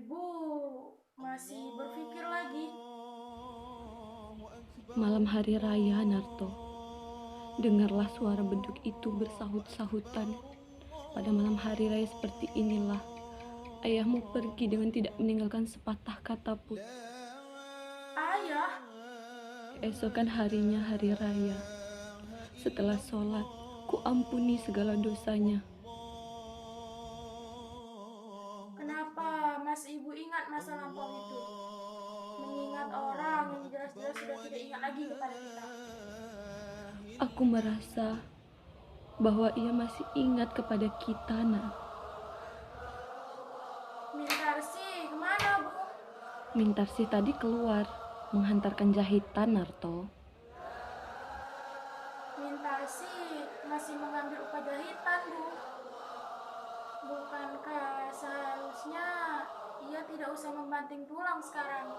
ibu masih berpikir lagi. Malam hari raya, Narto. Dengarlah suara beduk itu bersahut-sahutan. Pada malam hari raya seperti inilah, ayahmu pergi dengan tidak meninggalkan sepatah kata pun. Ayah, Keesokan harinya hari raya. Setelah sholat, ku ampuni segala dosanya. kenapa mas ibu ingat masa lampau itu? Mengingat orang yang jelas-jelas sudah tidak ingat lagi kepada kita. Aku merasa bahwa ia masih ingat kepada kita, nak. Mintarsi, kemana bu? Mintarsih tadi keluar menghantarkan jahitan, Narto. Mintarsi masih mengambil upah jahitan bu. Bukankah seharusnya ia tidak usah membanting tulang sekarang?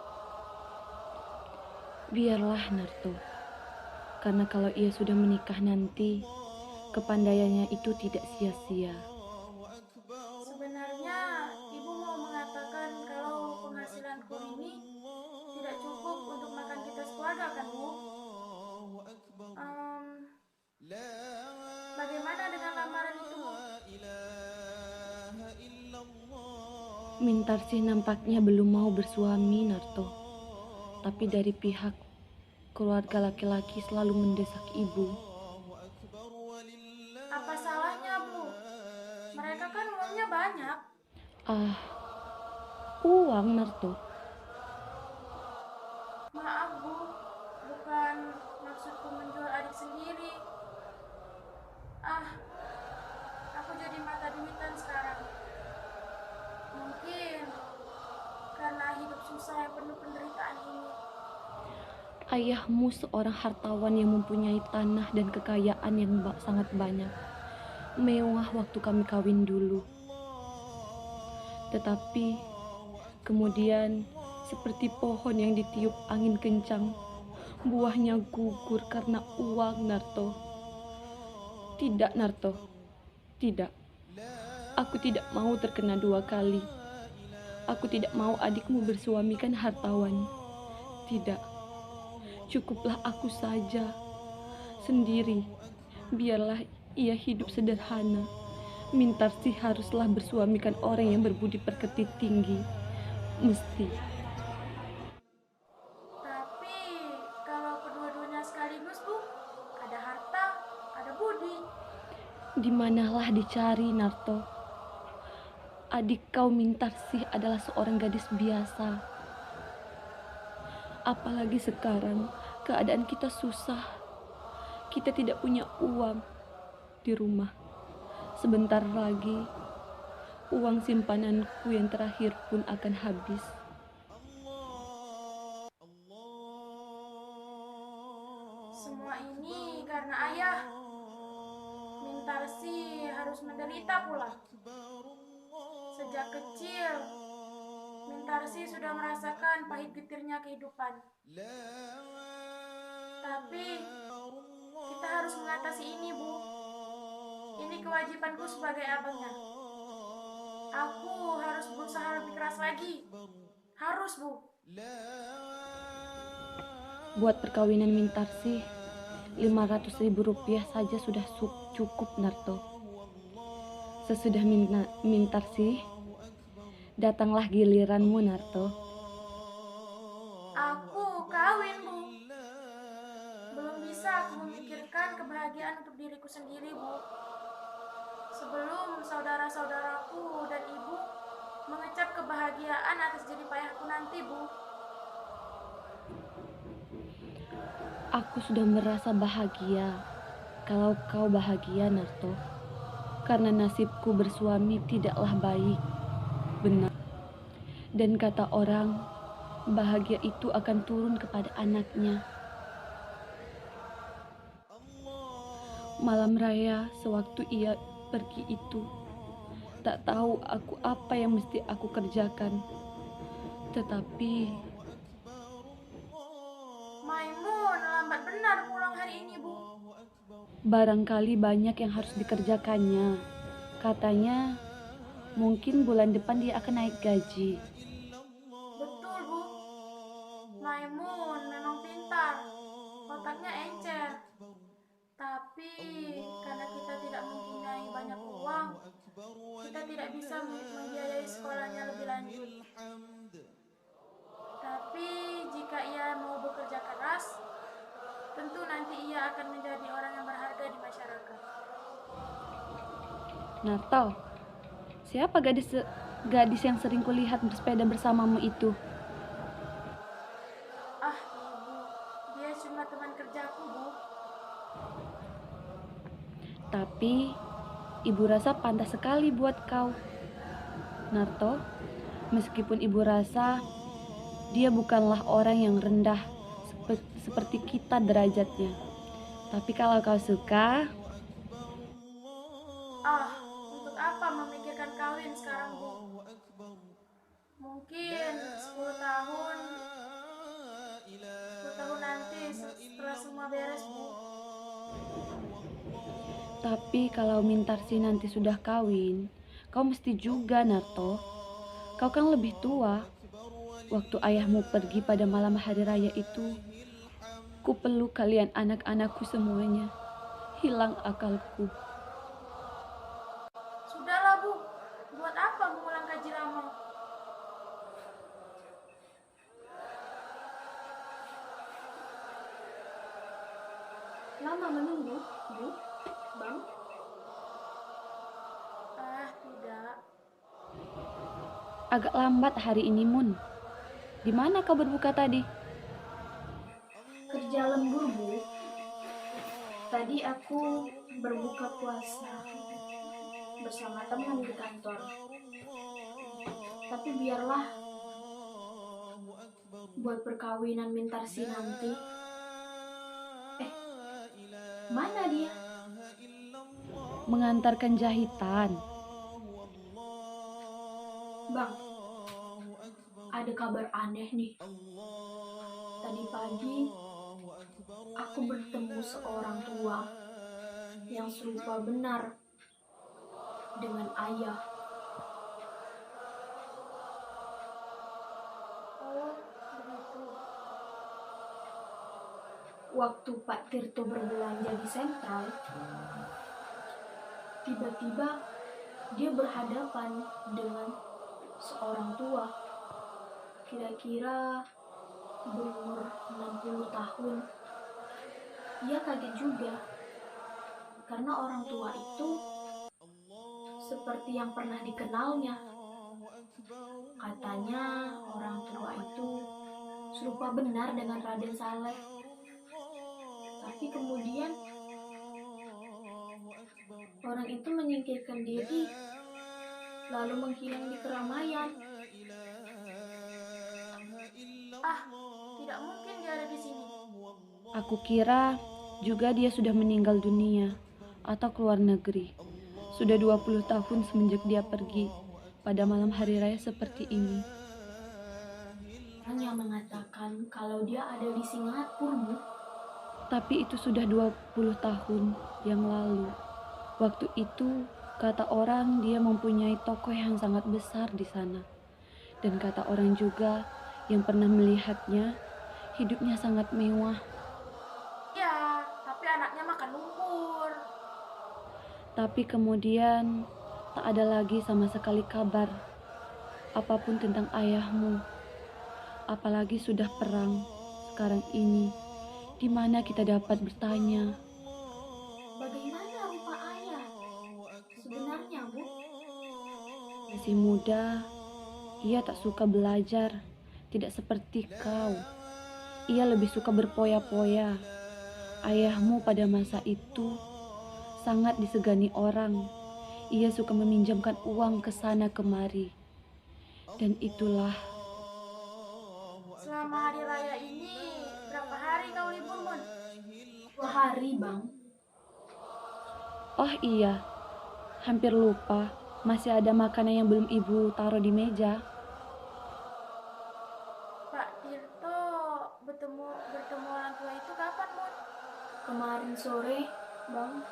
Biarlah, Narto. Karena kalau ia sudah menikah nanti, kepandaiannya itu tidak sia-sia. Sebenarnya ibu mau mengatakan kalau penghasilanku ini tidak cukup untuk makan kita sekeluarga kan bu? Em, Bagaimana dengan lamaran itu bu? Mintarsih nampaknya belum mau bersuami, Narto. Tapi dari pihak keluarga laki-laki selalu mendesak ibu. Apa salahnya bu? Mereka kan uangnya banyak. Ah, uang, Narto. Maaf bu, bukan maksudku menjual adik sendiri. Ah, aku jadi mata duitan sekarang. Mungkin karena hidup susah yang penuh penderitaan ini. Ayahmu seorang hartawan yang mempunyai tanah dan kekayaan yang sangat banyak. Mewah waktu kami kawin dulu. Tetapi kemudian seperti pohon yang ditiup angin kencang, buahnya gugur karena uang, Narto. Tidak, Narto. Tidak. Aku tidak mau terkena dua kali. Aku tidak mau adikmu bersuamikan hartawan. Tidak. Cukuplah aku saja. Sendiri. Biarlah ia hidup sederhana. Mintarsih haruslah bersuamikan orang yang berbudi pekerti tinggi. Mesti. Tapi kalau kedua-duanya sekaligus bu, ada harta, ada budi. Dimanalah dicari, Narto? Adik kau Mintarsih adalah seorang gadis biasa. Apalagi sekarang keadaan kita susah. Kita tidak punya uang di rumah. Sebentar lagi uang simpananku yang terakhir pun akan habis. Semua ini karena ayah. Mintarsi harus menderita pula. Sejak kecil, Mintarsi sudah merasakan pahit getirnya kehidupan. Tapi kita harus mengatasi ini, Bu. Ini kewajibanku sebagai abangnya. Aku harus berusaha lebih keras lagi. Harus, Bu. Buat perkawinan Mintarsih, 500.000 rupiah saja sudah cukup, Narto. Sesudah Mintarsih, datanglah giliranmu, Narto. Aku kawin, Bu. Belum bisa aku memikirkan kebahagiaan untuk diriku sendiri, Bu. Sebelum saudara-saudaraku dan ibu mengecap kebahagiaan atas jerih payahku nanti, Bu. Aku sudah merasa bahagia kalau kau bahagia, Narto. Karena nasibku bersuami tidaklah baik, benar. Dan kata orang, bahagia itu akan turun kepada anaknya. Malam raya sewaktu ia pergi itu, tak tahu aku apa yang mesti aku kerjakan. Tetapi Maimun lambat benar pulang hari ini, Bu. barangkali banyak yang harus dikerjakannya. Katanya mungkin bulan depan dia akan naik gaji. juga membiayai sekolahnya lebih lanjut. Tapi jika ia mau bekerja keras, tentu nanti ia akan menjadi orang yang berharga di masyarakat. Narto, siapa gadis yang sering kulihat bersepeda bersamamu itu? Ah, Ibu, dia cuma teman kerjaku, Bu. Tapi ibu rasa pantas sekali buat kau. Narto, meskipun ibu rasa dia bukanlah orang yang rendah seperti kita derajatnya. Tapi kalau kau suka, Untuk apa memikirkan kawin sekarang, Bu? Mungkin 10 tahun nanti setelah semua beres, Bu. tapi kalau Mintarsi nanti sudah kawin, kau mesti juga, Narto. Kau kan lebih tua. Waktu ayahmu pergi pada malam hari raya itu, ku peluk kalian anak-anakku semuanya. Hilang akalku. Sudahlah, Bu. Buat apa mengulang kaji lama? Lama menunggu, Bu, Bang. Tidak. Agak lambat hari ini, Mun. Di mana kau berbuka tadi? Kerja lembur, Bu. Tadi aku berbuka puasa bersama teman di kantor. Tapi biarlah, buat perkawinan Mintarsi nanti. Mana dia? Mengantarkan jahitan. Bang, ada kabar aneh nih. Tadi pagi aku bertemu seorang tua yang serupa benar dengan ayah. Oh, begitu. Waktu Pak Tirto berbelanja di sentral, tiba-tiba dia berhadapan dengan seorang tua, kira-kira berumur 60 tahun. Ia kaget juga, karena orang tua itu seperti yang pernah dikenalnya. Katanya orang tua itu serupa benar dengan Raden Saleh. Tapi kemudian orang itu menyingkirkan diri, lalu menghilang di keramaian. Tidak mungkin dia ada di sini. Aku kira juga dia sudah meninggal dunia atau keluar negeri. Sudah 20 tahun semenjak dia pergi pada malam hari raya seperti ini. Orang yang mengatakan kalau dia ada di Singapura, Bu. Tapi itu sudah 20 tahun yang lalu. Waktu itu kata orang dia mempunyai toko yang sangat besar di sana. Dan kata orang juga yang pernah melihatnya, hidupnya sangat mewah. Ya, tapi anaknya makan lumpur. Tapi kemudian tak ada lagi sama sekali kabar apapun tentang ayahmu. Apalagi sudah perang sekarang ini. Di mana kita dapat bertanya? Bagaimana rupa ayah sebenarnya, Bu? Masih muda, ia tak suka belajar, tidak seperti kau. Ia lebih suka berpoya-poya. Ayahmu pada masa itu sangat disegani orang. Ia suka meminjamkan uang ke sana kemari. Dan itulah. Selama hari raya ini, berapa hari kau libur, Mun? 2 hari, Bang. Oh iya, hampir lupa. Masih ada makanan yang belum ibu taruh di meja. Pak Tirto bertemu orang tua itu kapan, Mun? Kemarin sore, Bang.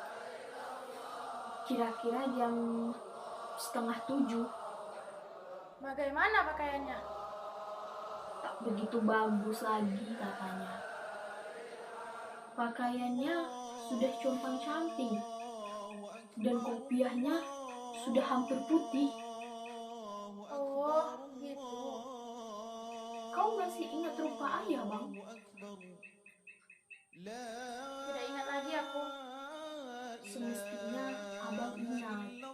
Kira-kira jam 6:30. Bagaimana pakaiannya? Tak begitu bagus lagi katanya. Pakaiannya sudah compang-camping dan kopiahnya sudah hampir putih. kau masih ingat rupa ayah, Bang? Tidak ingat lagi aku. Semestinya abang ingat.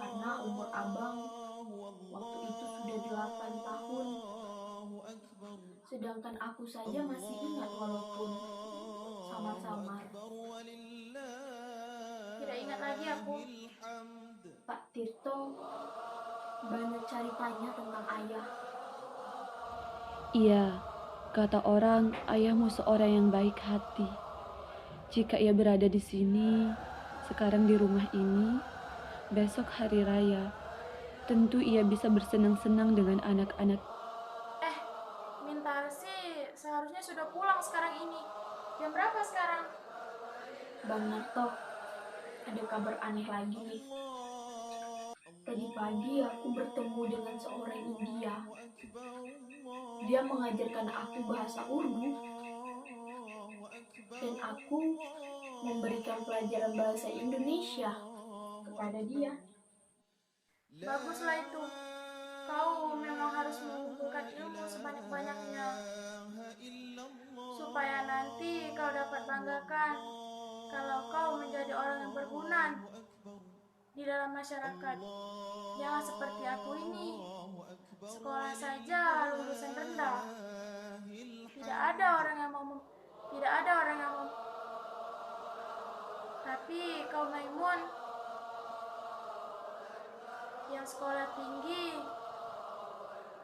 Karena umur abang waktu itu sudah 8 tahun. Sedangkan aku saja masih ingat walaupun samar-samar. Tidak ingat lagi aku. Pak Tirto banyak cari tanya tentang ayah. Iya, kata orang ayahmu seorang yang baik hati. Jika ia berada di sini, sekarang di rumah ini, besok hari raya, tentu ia bisa bersenang-senang dengan anak-anak. Mintarsi seharusnya sudah pulang sekarang ini. Jam berapa sekarang? Bang Narto, ada kabar aneh lagi nih. Tadi pagi aku bertemu dengan seorang India. Dia mengajarkan aku bahasa Urdu. Dan aku memberikan pelajaran bahasa Indonesia kepada dia. Baguslah itu. Kau memang harus mengumpulkan ilmu sebanyak-banyaknya. Supaya nanti kau dapat banggakan kalau kau menjadi orang yang berguna di dalam masyarakat. Jangan seperti aku ini. Sekolah saja lulusan rendah. Tidak ada orang yang mau tapi kau Maimun yang sekolah tinggi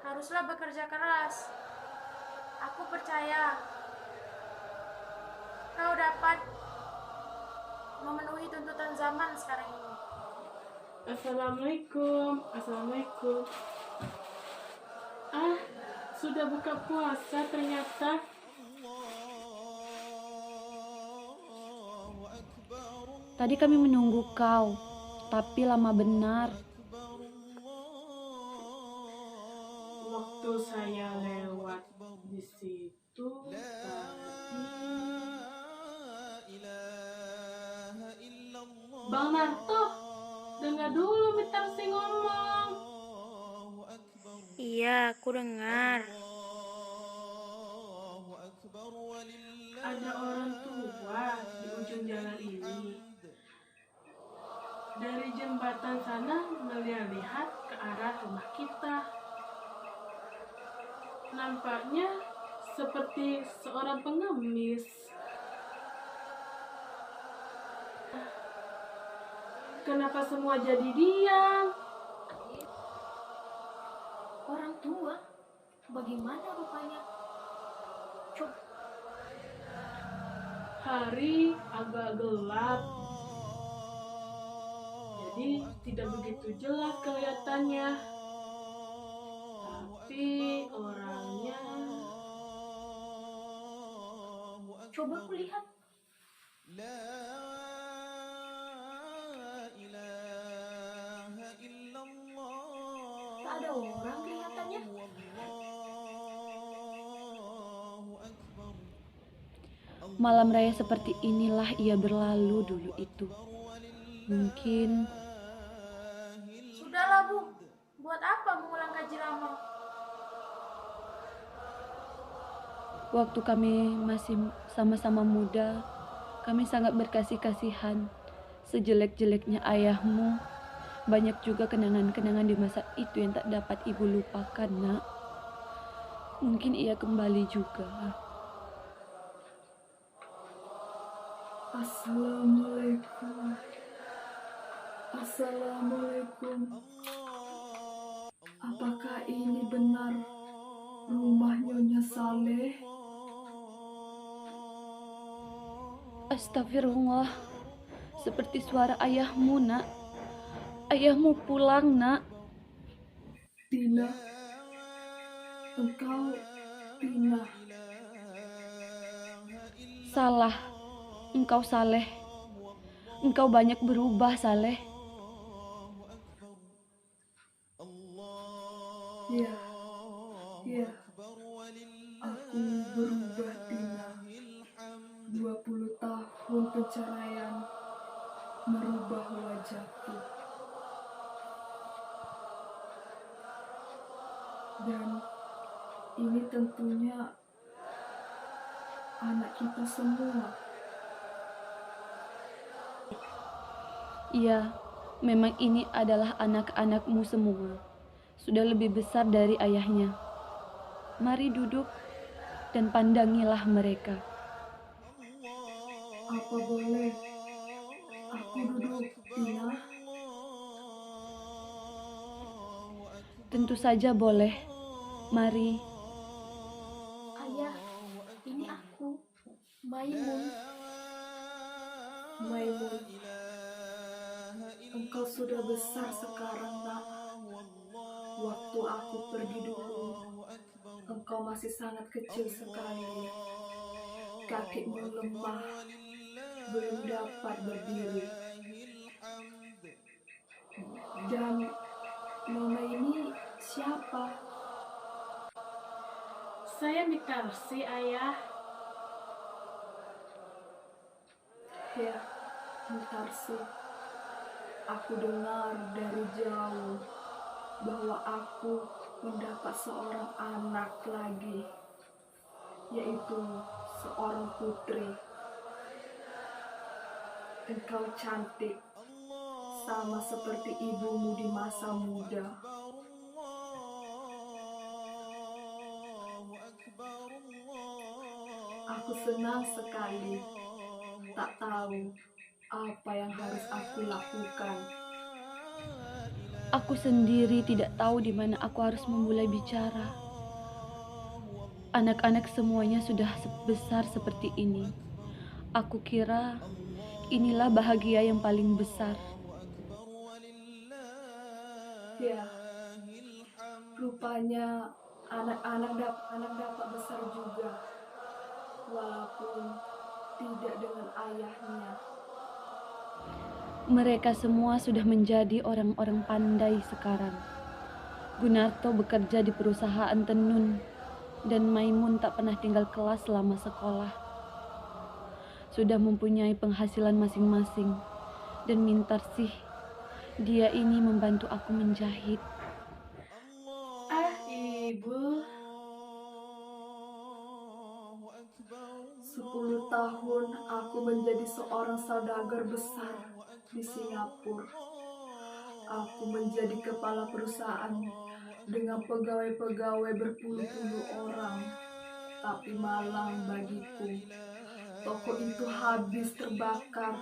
haruslah bekerja keras. Aku percaya kau dapat memenuhi tuntutan zaman sekarang ini. Assalamualaikum. Sudah buka puasa ternyata. Tadi kami menunggu kau, tapi lama benar. Waktu saya lewat di situ Bang Narto, dengar dulu Mintarsi ngomong. Iya, aku dengar. Ada orang tua di ujung jalan ini. Dari jembatan sana melihat ke arah rumah kita. Nampaknya seperti seorang pengemis. Kenapa semua jadi diam? Orang tua? Bagaimana rupanya? Coba. Hari agak gelap. Jadi tidak begitu jelas kelihatannya. Tapi orangnya... Coba kulihat. Tak ada orang kelihatannya. Malam raya seperti inilah ia berlalu dulu itu. Mungkin Sudahlah, Bu. Buat apa mengulang kaji lama? waktu kami masih sama-sama muda, kami sangat berkasih-kasihan. Sejelek-jeleknya ayahmu, banyak juga kenangan-kenangan di masa itu yang tak dapat ibu lupakan, nak. Mungkin ia kembali juga. Assalamualaikum. Apakah ini benar rumah Nyonya Saleh? Astagfirullah, seperti suara ayahmu, nak. Ayahmu pulang, nak. Tina, engkau Tina. Salah, engkau Saleh. Engkau banyak berubah, Saleh. Ya, aku berubah Tina. 20 tahun perceraian merubah wajahku. Dan Ini tentunya anak kita semua. Iya, memang ini adalah anak-anakmu semua. Sudah lebih besar dari ayahnya. Mari duduk dan pandangilah mereka. Apa boleh aku duduk, Tina? Tentu saja boleh. Mari. Ayah, ini aku, Maimun. Maimun, engkau sudah besar sekarang, nak. Waktu aku pergi dulu, engkau masih sangat kecil sekali. Kakimu lemah, belum dapat berdiri. Dan Nona ini siapa? Saya Mitarsi, Ayah. Ya, Mutarsi. Aku dengar dari jauh bahwa aku mendapat seorang anak lagi, yaitu seorang putri. Engkau cantik, sama seperti ibumu di masa muda. Aku senang sekali, tak tahu apa yang harus aku lakukan. Aku sendiri tidak tahu di mana aku harus memulai bicara. Anak-anak semuanya sudah besar seperti ini. Aku kira inilah bahagia yang paling besar. Ya, rupanya anak-anak dapat besar juga, walaupun tidak dengan ayahnya. Mereka semua sudah menjadi orang-orang pandai sekarang. Gunarto bekerja di perusahaan tenun dan Maimun tak pernah tinggal kelas selama sekolah. Sudah mempunyai penghasilan masing-masing dan Mintarsih, dia ini membantu aku menjahit. Ibu. 10 tahun aku menjadi seorang saudagar besar di Singapura. Aku menjadi kepala perusahaan dengan pegawai-pegawai berpuluh-puluh orang. Tapi malang bagiku, toko itu habis terbakar.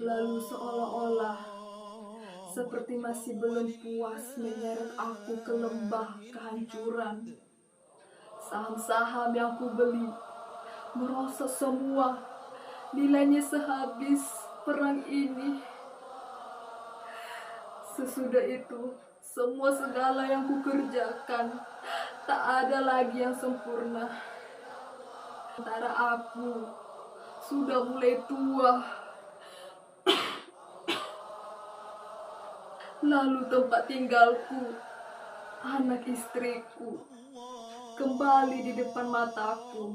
Lalu seolah-olah seperti masih belum puas menyeret aku ke lembah kehancuran. Saham-saham yang ku beli merosot semua, nilainya sehabis perang ini. Sesudah itu, semua segala yang kukerjakan tak ada lagi yang sempurna. Sementara aku sudah mulai tua. Lalu tempat tinggalku, anak istriku, kembali di depan mataku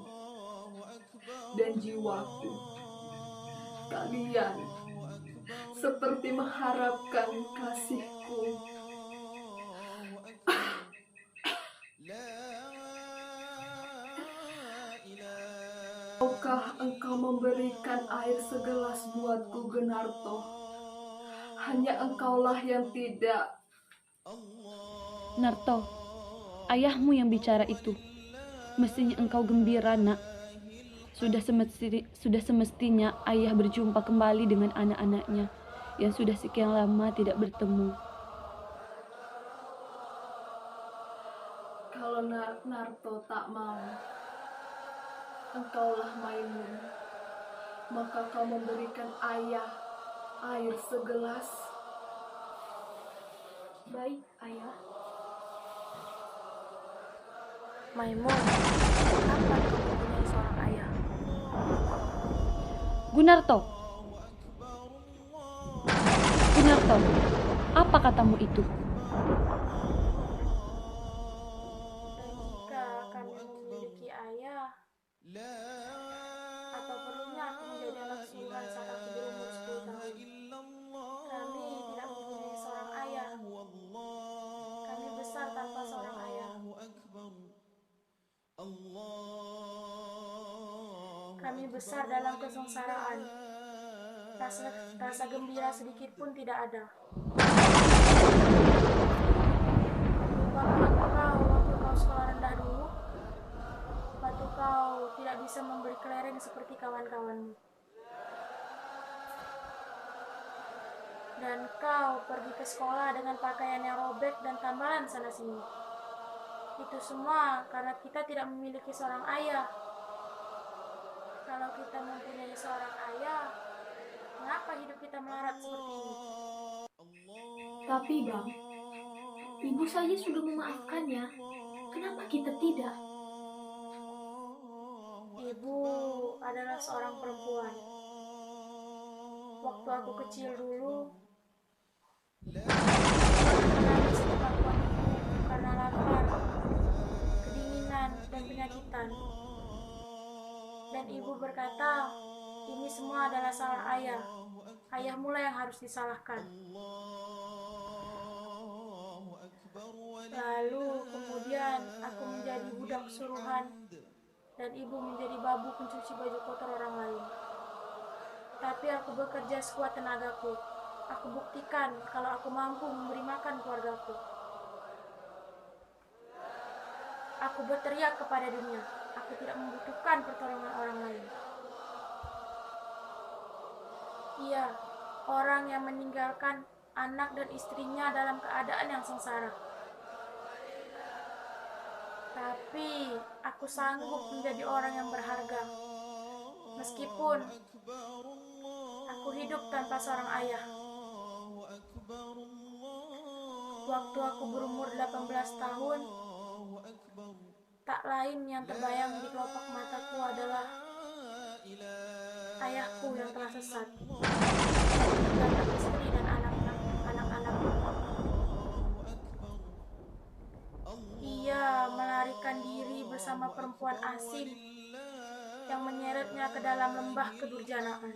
dan jiwaku. Kalian seperti mengharapkan kasihku. Maukah engkau memberikan air segelas buatku, Gunarto? Hanya engkaulah yang tidak. Narto, ayahmu yang bicara itu. Mestinya engkau gembira, nak. Sudah semestinya ayah berjumpa kembali dengan anak-anaknya yang sudah sekian lama tidak bertemu. Kalau Narto tak mau, engkaulah Maimun, maka kau memberikan ayah air segelas. Baik, ayah. Maimun, kapan kau mempunyai seorang ayah? Gunarto, apa katamu itu? Dan jika kami memiliki ayah, apa perlunya aku menjadi anak sultan saat aku berumur 10 tahun? Karena kami besar dalam kesengsaraan. Rasa gembira sedikit pun tidak ada. Lupakan kau waktu kau sekolah rendah dulu, waktu kau tidak bisa membeli kelereng seperti kawan-kawanmu. Dan kau pergi ke sekolah dengan pakaian yang robek dan tambalan sana-sini. Itu semua karena kita tidak memiliki seorang ayah. Kalau kita mempunyai seorang ayah, mengapa hidup kita melarat seperti ini? Tapi Bang, ibu saja sudah memaafkannya. Kenapa kita tidak? Ibu adalah seorang perempuan. Waktu aku kecil dulu, menangis di pangkuan ibu karena lapar, kedinginan, dan penyakitan. Dan ibu berkata, ini semua adalah salah ayah. Ayahmu lah yang harus disalahkan. Lalu kemudian aku menjadi budak suruhan dan ibu menjadi babu pencuci baju kotor orang lain. Tapi aku bekerja sekuat tenagaku. Aku buktikan kalau aku mampu memberi makan keluargaku. Aku berteriak kepada dunia. Aku tidak membutuhkan pertolongan orang lain. Iya, orang yang meninggalkan anak dan istrinya dalam keadaan yang sengsara. Tapi aku sanggup menjadi orang yang berharga. Meskipun aku hidup tanpa seorang ayah. Waktu aku berumur 18 tahun, tak lain yang terbayang di kelopak mataku adalah ayahku yang telah sesat, meninggalkan istri dan anak-anakku. Ia melarikan diri bersama perempuan asing yang menyeretnya ke dalam lembah kedurjanaan.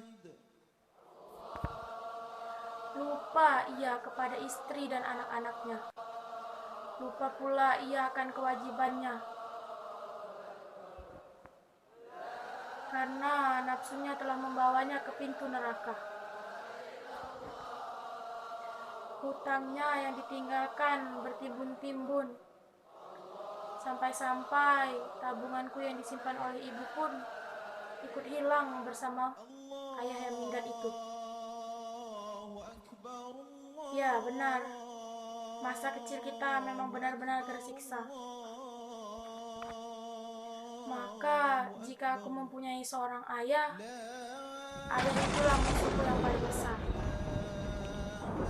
Lupa ia kepada istri dan anak-anaknya. Lupa pula ia akan kewajibannya. Karena nafsunya telah membawanya ke pintu neraka. Hutangnya yang ditinggalkan bertimbun-timbun. Sampai-sampai tabunganku yang disimpan oleh ibu pun ikut hilang bersama ayah yang minggat itu. Ya, benar. Masa kecil kita memang benar-benar tersiksa. Maka, jika aku mempunyai seorang ayah, ayah itulah musuhku yang paling besar.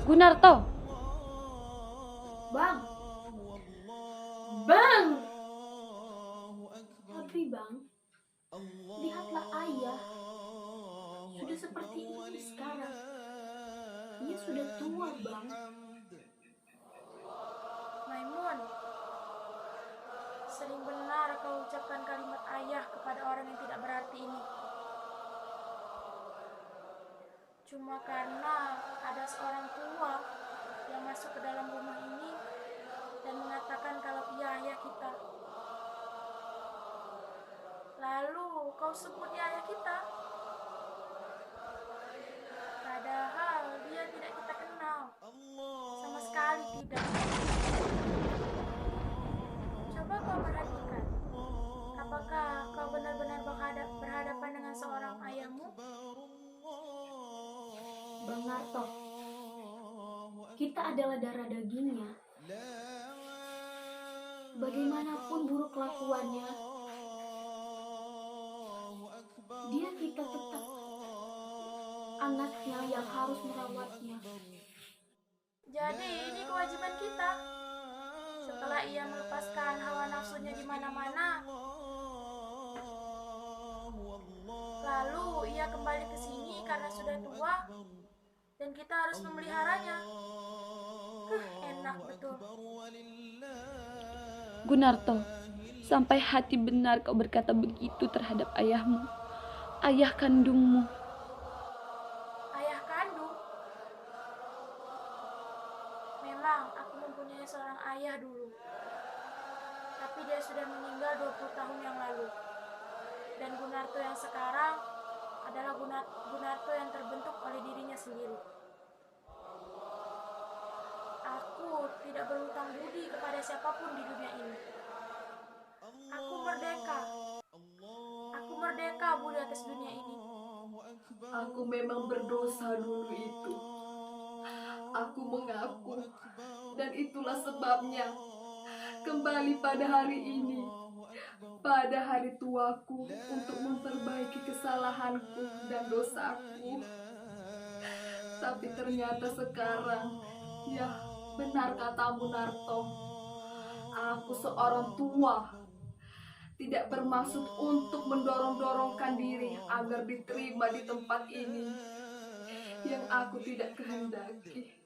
Gunarto, Bang! Bang! Tapi Bang, lihatlah ayah. Sudah seperti ini sekarang. Ia sudah tua, Bang. Maimun, sering benar kau ucapkan kalimat ayah kepada orang yang tidak berarti ini. Cuma karena ada seorang tua yang masuk ke dalam rumah ini dan mengatakan kalau ia ayah kita. Lalu kau sebut dia ayah kita. Padahal dia tidak kita kenal. Sama sekali tidak. Coba kau perhatikan. Apakah kau benar-benar berhadapan dengan seorang ayahmu? Bang Narto, kita adalah darah dagingnya. Bagaimanapun buruk kelakuannya, dia kita tetap anaknya yang harus merawatnya. Jadi ini kewajiban kita. Setelah ia melepaskan hawa nafsunya di mana-mana, lalu ia kembali ke sini karena sudah tua dan kita harus memeliharanya. Enak betul. Gunarto, sampai hati benar kau berkata begitu terhadap ayahmu, ayah kandungmu. Ayah kandung? Memang aku mempunyai seorang ayah dulu. Tapi dia sudah meninggal 20 tahun yang lalu. Dan Gunarto yang sekarang adalah Gunarto yang terbentuk oleh dirinya sendiri. Aku tidak berhutang budi kepada siapapun di dunia ini. Aku merdeka. Aku merdeka, Bu, di atas dunia ini. Aku memang berdosa dulu itu. Aku mengaku, dan itulah sebabnya kembali pada hari ini, pada hari tuaku, untuk memperbaiki kesalahanku dan dosaku. Tapi ternyata sekarang, ya benar katamu Narto, aku seorang tua, tidak bermaksud untuk mendorong-dorongkan diri agar diterima di tempat ini yang aku tidak kehendaki.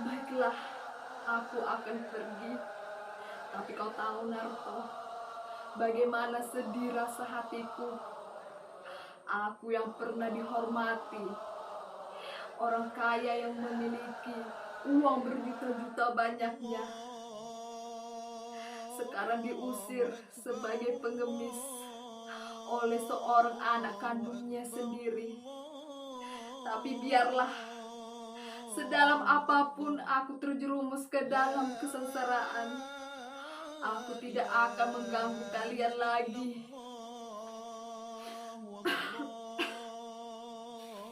Baiklah, aku akan pergi. Tapi kau tahu Narto, bagaimana sedih rasa hatiku. Aku yang pernah dihormati, orang kaya yang memiliki uang berjuta-juta banyaknya, sekarang diusir sebagai pengemis oleh seorang anak kandungnya sendiri. Tapi biarlah, sedalam apapun aku terjerumus ke dalam kesengsaraan, aku tidak akan mengganggu kalian lagi.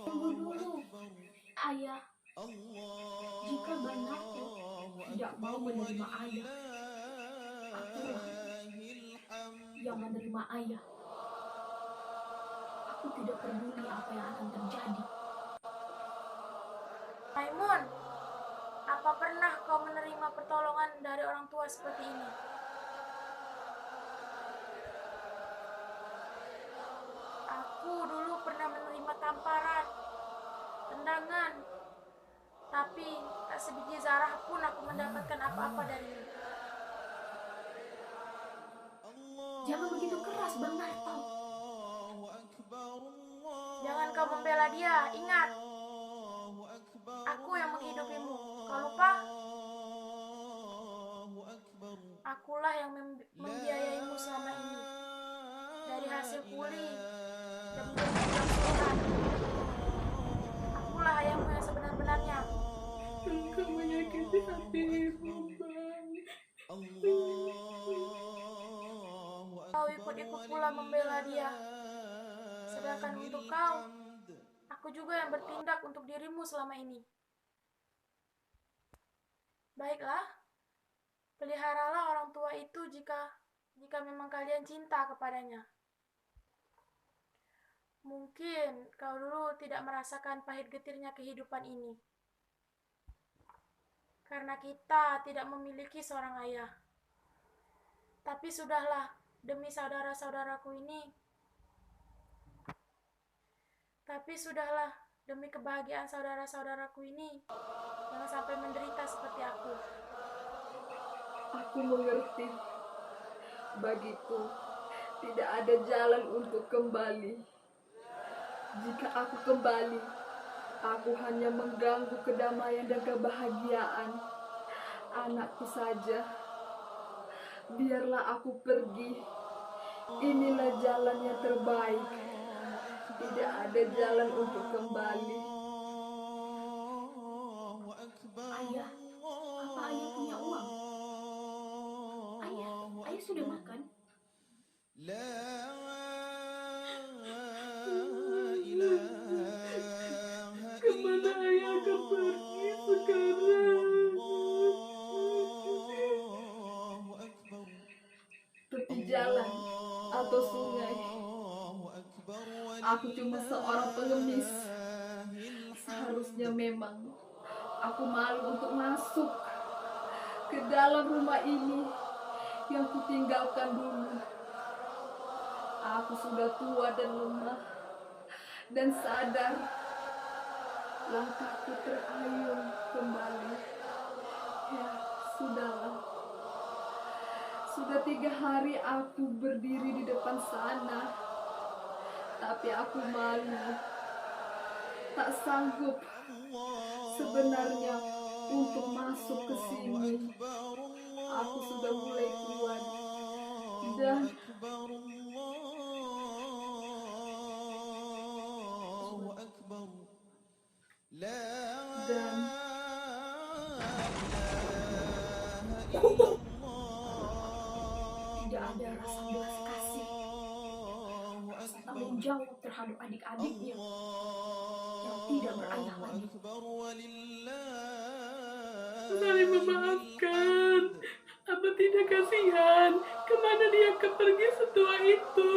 Tunggu dulu, Ayah. Jika Banarto tidak mau menerima Ayah, akulah yang menerima Ayah. Aku tidak peduli apa yang akan terjadi. Maimun, apa pernah kau menerima pertolongan dari orang tua seperti ini? Aku dulu pernah menerima tamparan, tendangan, tapi tak sebiji zarah pun aku mendapatkan apa-apa darinya. Jangan begitu keras, Banarto. Jangan kau membela dia, ingat. Aku yang menghidupimu. Kau lupa? Akulah yang membiayaimu selama ini. Dari hasil kuli dan berjuang. Akulah ayahmu yang sebenar-benarnya. Engkau menyakiti hatimu, Bang. Kau ikut-ikut pula membela dia. Sedangkan untuk kau, aku juga yang bertindak untuk dirimu selama ini. Baiklah, peliharalah orang tua itu jika memang kalian cinta kepadanya. Mungkin kau dulu tidak merasakan pahit getirnya kehidupan ini. Karena kita tidak memiliki seorang ayah. Tapi sudahlah, demi saudara-saudaraku ini. Tapi sudahlah, demi kebahagiaan saudara-saudaraku ini. Jangan sampai menderita seperti aku. Aku mengerti. Bagiku, tidak ada jalan untuk kembali. Jika aku kembali, aku hanya mengganggu kedamaian dan kebahagiaan anakku saja. Biarlah aku pergi. Inilah jalan yang terbaik. Tidak ada jalan untuk kembali. Ayah, apa Ayah punya uang? Ayah sudah makan? Kemana ayah akan pergi sekarang? Tepi jalan atau sungai, aku cuma seorang pengemis. Seharusnya memang aku malu untuk masuk ke dalam rumah ini yang kutinggalkan dulu. Aku sudah tua dan lemah, dan sadar langkahku terayun kembali. Ya, sudahlah. Sudah 3 hari aku berdiri di depan sana, tapi aku malu. tak sanggup sebenarnya untuk masuk ke sini. Aku sudah mulai kuat dan tidak ada rasa belas kasih, rasa tanggung jawab terhadap adik-adiknya yang tidak berayah lagi. Saling memaafkan. Apa tidak kasihan? Kemana dia pergi setua itu?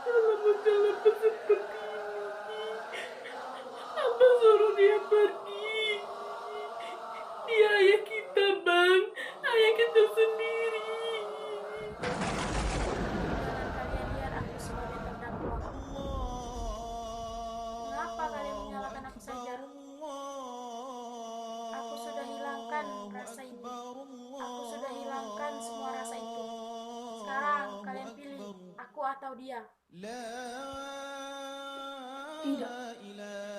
Alamak, kenapa seperti ini? Apa suruh dia pergi? Dia ayah kita, Bang. Ayah kita sendiri. Jangan kalian lihat aku sebagai terdakwa. Mengapa kalian menyalahkan aku saja? Aku sudah hilangkan rasa ini. Aku sudah hilangkan semua rasa itu. Sekarang kalian pilih, aku atau dia. Tidak,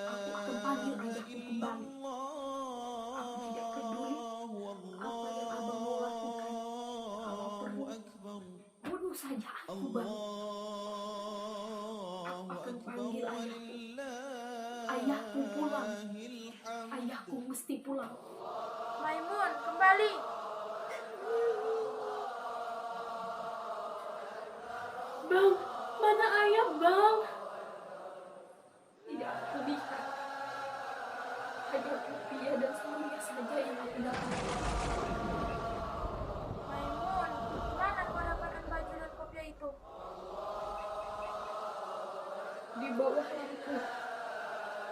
aku akan panggil ayahku kembali. Aku tidak peduli apa yang abang mau lakukan. Kalau perlu, bunuh saja aku, Bang. Aku akan panggil ayahku. Ayahku pulang. Ayahku mesti pulang. Maimun, kembali. Bang, mana ayah, Bang? Tidak aku lihat. Hanya Pia dan Salia saja yang aku dapat. Maimun, mana kau dapatkan baju dan kopiah itu? Di bawah lampu.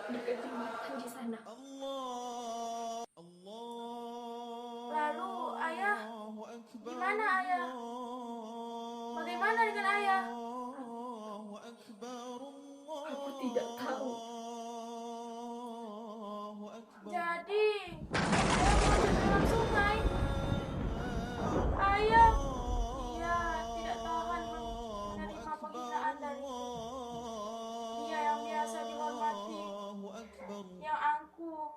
Dekat jembatan di sana. Lalu ayah, di mana ayah? Bagaimana dengan ayah? Aku tidak tahu. Jadi, ayah mau dalam sungai. Ayah, dia tidak tahan menerima penghinaan dariku. Dia yang biasa dihormati, yang angkuh,